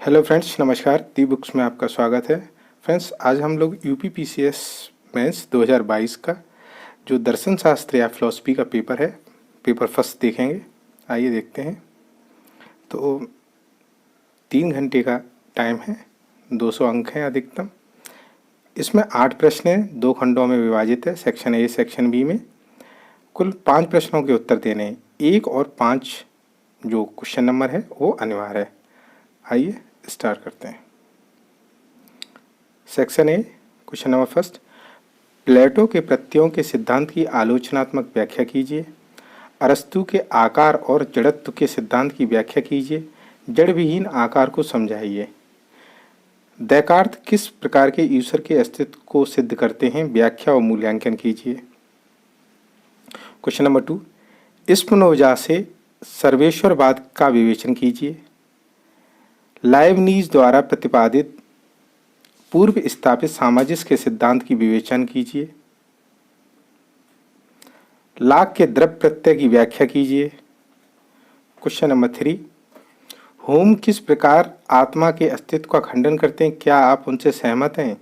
Hello friends, नमस्कार। दी books में आपका स्वागत है। फ्रेंड्स, आज हम लोग यूपी पीसीएस मेंस 2022 का जो दर्शन शास्त्र या फिलॉसफी का पेपर है, पेपर फर्स्ट देखेंगे। आइए देखते हैं। तो 3 घंटे का टाइम है, 200 अंक हैं अधिकतम। इसमें 8 प्रश्न हैं, 2 खंडों में विभाजित है, सेक्शन ए सेक्शन बी में। कुल 5 प्रश्नों के उत्तर देने हैं। 1 और 5 जो क्वेश्चन नंबर है वो अनिवार्य है। आइए स्टार्ट करते हैं। Section A, question number first. Plato के प्रत्ययों के सिद्धांत की आलोचनात्मक व्याख्या कीजिए। अरस्तु के आकार और जड़त्व के सिद्धांत की व्याख्या कीजिए। जड़ विहीन आकार को समझाइए। देकार्त किस प्रकार के ईश्वर के अस्तित्व को सिद्ध करते हैं? व्याख्या और मूल्यांकन कीजिए। Question number 2। स्पिनोजा से सर्वेश्वरवाद का विवेचन कीजिए। लाइबनीज द्वारा प्रतिपादित पूर्व स्थापित सामाजिक के सिद्धांत की विवेचन कीजिए। लाक के द्रव्य प्रत्यय की व्याख्या कीजिए। Question number 3। होम किस प्रकार आत्मा के अस्तित्व का खंडन करते हैं? क्या आप उनसे सहमत हैं?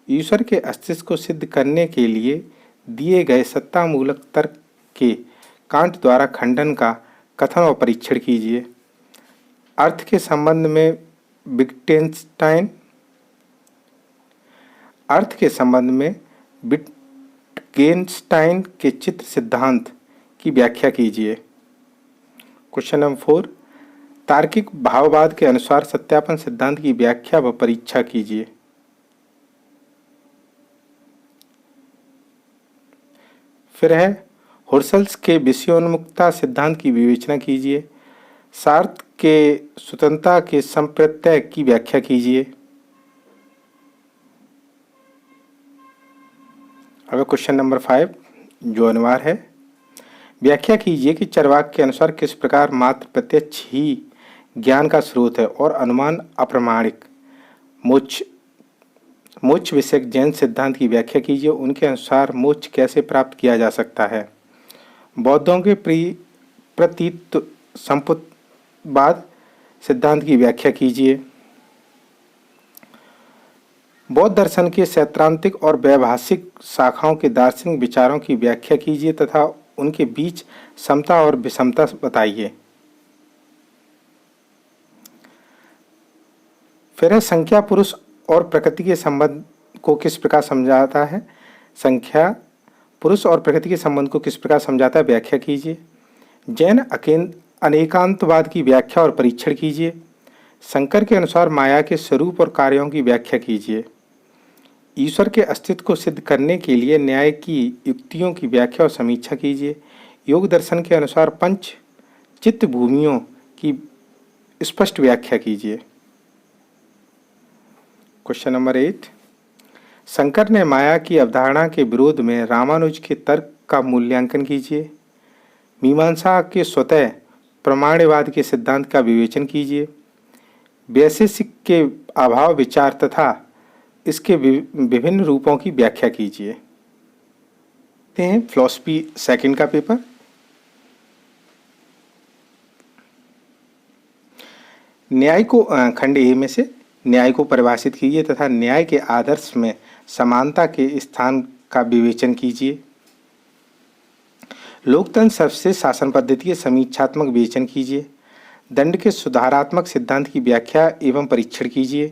ईश्वर के अस्तित्व को सिद्ध करने के लिए दिए गए सत्तामूलक तर्क के कांट द्वारा खंडन का कथन और परीक्षण कीजिए। अर्थ के संबंध में विटगेन्स्टाइन के चित्र सिद्धांत की व्याख्या कीजिए। Question number 4। तार्किक भाववाद के अनुसार सत्यापन सिद्धांत की व्याख्या व परीक्षा कीजिए। फिर है हुर्सल्स के विषयोन्मुखता सिद्धांत की विवेचना कीजिए। सार्थ के स्वतंत्रता के संप्रत्यय की व्याख्या कीजिए। अब क्वेश्चन नंबर 5 जो अनिवार्य है। व्याख्या कीजिए कि चरवाक के अनुसार किस प्रकार मात्र प्रत्यक्ष ही ज्ञान का स्रोत है और अनुमान अप्रमाणिक। मोक्ष विषयक जैन सिद्धांत की व्याख्या कीजिए। उनके अनुसार मोक्ष कैसे प्राप्त किया जा सकता है? बौद्धों के प्रतीत संपुतवाद सिद्धांत की व्याख्या कीजिए। बौद्ध दर्शन के सैद्धांतिक और वैभाषिक शाखाओं के दार्शनिक विचारों की व्याख्या कीजिए तथा उनके बीच समता और विषमता बताइए। फिर है संख्या पुरुष और प्रकृति के संबंध को किस प्रकार समझाता है? संख्या पुरुष और प्रकृति के संबंध को किस प्रकार समझाता है? व्याख्या कीजिए। जैन अनेकांतवाद की व्याख्या और परीक्षण कीजिए। शंकर के अनुसार माया के स्वरूप और कार्यों की व्याख्या कीजिए। ईश्वर के अस्तित्व को सिद्ध करने के लिए न्याय की युक्तियों की व्याख्या और समीक्षा कीजिए। योग दर्शन के अनुसार पंच चित्त भूमियों की स्पष्ट व्याख्या कीजिए। Question number 8। शंकर ने माया की अवधारणा के विरोध में रामानुज के तर्क का मूल्यांकन कीजिए। मीमांसा के स्वतः प्रमाणवाद के सिद्धांत का विवेचन कीजिए। वैशेषिक के अभाव विचार तथा इसके विभिन्न रूपों की व्याख्या कीजिए। फिलॉसफी सेकंड का पेपर। न्याय को खंड ए में से न्याय को परिभाषित कीजिए तथा न्याय के आदर्श में समानता के स्थान का विवेचन कीजिए। लोकतंत्र सर्वश्रेष्ठ शासन पद्धति के समीक्षात्मक विवेचन कीजिए। दंड के सुधारात्मक सिद्धांत की व्याख्या एवं परीक्षण कीजिए।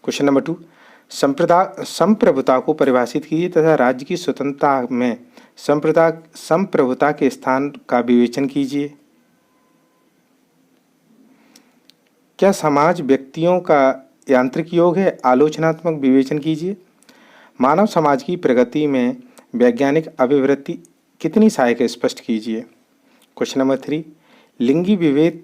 Question number 2। संप्रभुता को परिभाषित कीजिए तथा राज्य की स्वतंत्रता में संप्रभुता के स्थान का विवेचन कीजिए। क्या समाज व्यक्तियों का यांत्रिक योग है? आलोचनात्मक विवेचन कीजिए। मानव समाज की प्रगति में वैज्ञानिक अभिवृत्ति कितनी सहायक है? स्पष्ट कीजिए। Question number 3। लिंगी विभेद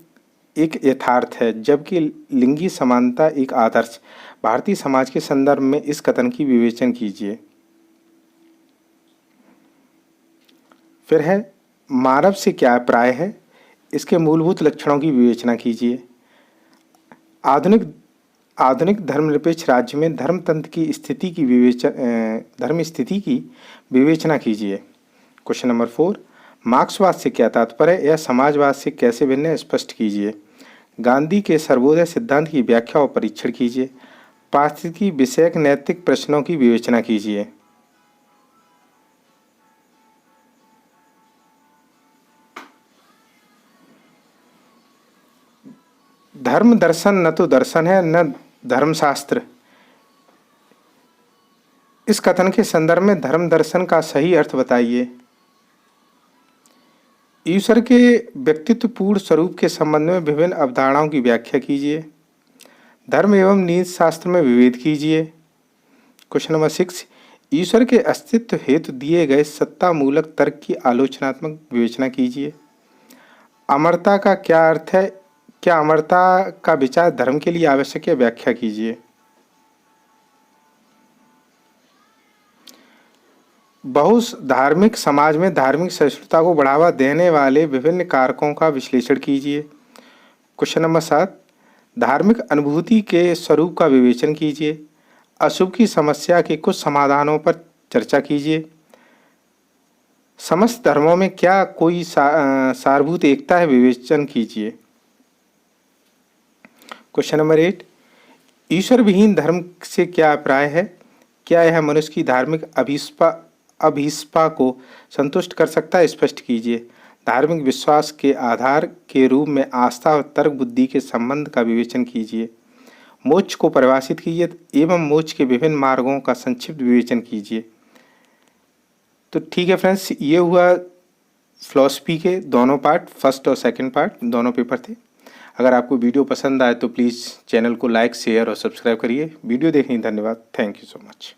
एक यथार्थ है जबकि लिंगी समानता एक आदर्श। भारतीय समाज के संदर्भ में इस कथन की विवेचन कीजिए। फिर है मानव से क्या अभिप्राय है? इसके मूलभूत लक्षणों की विवेचना कीजिए। आधुनिक धर्मनिरपेक्ष राज्य में धर्म तंत्र की स्थिति की विवेचना कीजिए। Question number 4। मार्क्सवाद से क्या तात्पर्य है? यह समाजवाद से कैसे भिन्न है? स्पष्ट कीजिए। गांधी के सर्वोदय सिद्धांत की व्याख्या और परीक्षण कीजिए। पारिस्थितिकी विषयक नैतिक प्रश्नों की विवेचना कीजिए। धर्म दर्शन न तो दर्शन है न धर्मशास्त्र। इस कथन के संदर्भ में धर्म दर्शन का सही अर्थ बताइए। ईश्वर के व्यक्तित्वपूर्ण स्वरूप के संबंध में विभिन्न अवधारणाओं की व्याख्या कीजिए। धर्म एवं नीति शास्त्र में विभेद कीजिए। क्वेश्चन नंबर 6, ईश्वर के अस्तित्व हेतु दिए गए सत्ता मूलक तर्क की आलोचनात्मक विवेचना कीजिए। अमरता का क्या अर्थ है? क्या अमरता का विचार धर्म के लिए आवश्यक है? व्याख्या कीजिए। धार्मिक समाज में धार्मिक सहिष्णुता को बढ़ावा देने वाले विभिन्न कारकों का विश्लेषण कीजिए। क्वेश्चन नंबर 7, धार्मिक अनुभूति के स्वरूप का विवेचन कीजिए। अशुभ की समस्या के कुछ समाधानों पर चर्चा कीजिए। समस्त धर्मों में क्या कोई सारभूत एकता है? विवेचन कीजिए। क्वेश्चन नंबर 8, ईश्वर विहीन धर्म से क्या अभिप्राय है? क्या यह मनुष्य की धार्मिक अभीष्पा को संतुष्ट कर सकता है? स्पष्ट कीजिए। धार्मिक विश्वास के आधार के रूप में आस्था और तर्क बुद्धि के संबंध का विवेचन कीजिए। मोक्ष को परिभाषित कीजिए एवं मोक्ष के विभिन्न मार्गों का संक्षिप्त विवेचन कीजिए। तो ठीक है फ्रेंड्स, ये हुआ फिलॉसफी के दोनों पार्ट, फर्स्ट और सेकंड पार्ट दोनों पेपर थे। अगर आपको वीडियो पसंद आए तो प्लीज़ चैनल को लाइक, शेयर और सब्सक्राइब करिए। वीडियो देखने धन्यवाद। Thank you so much.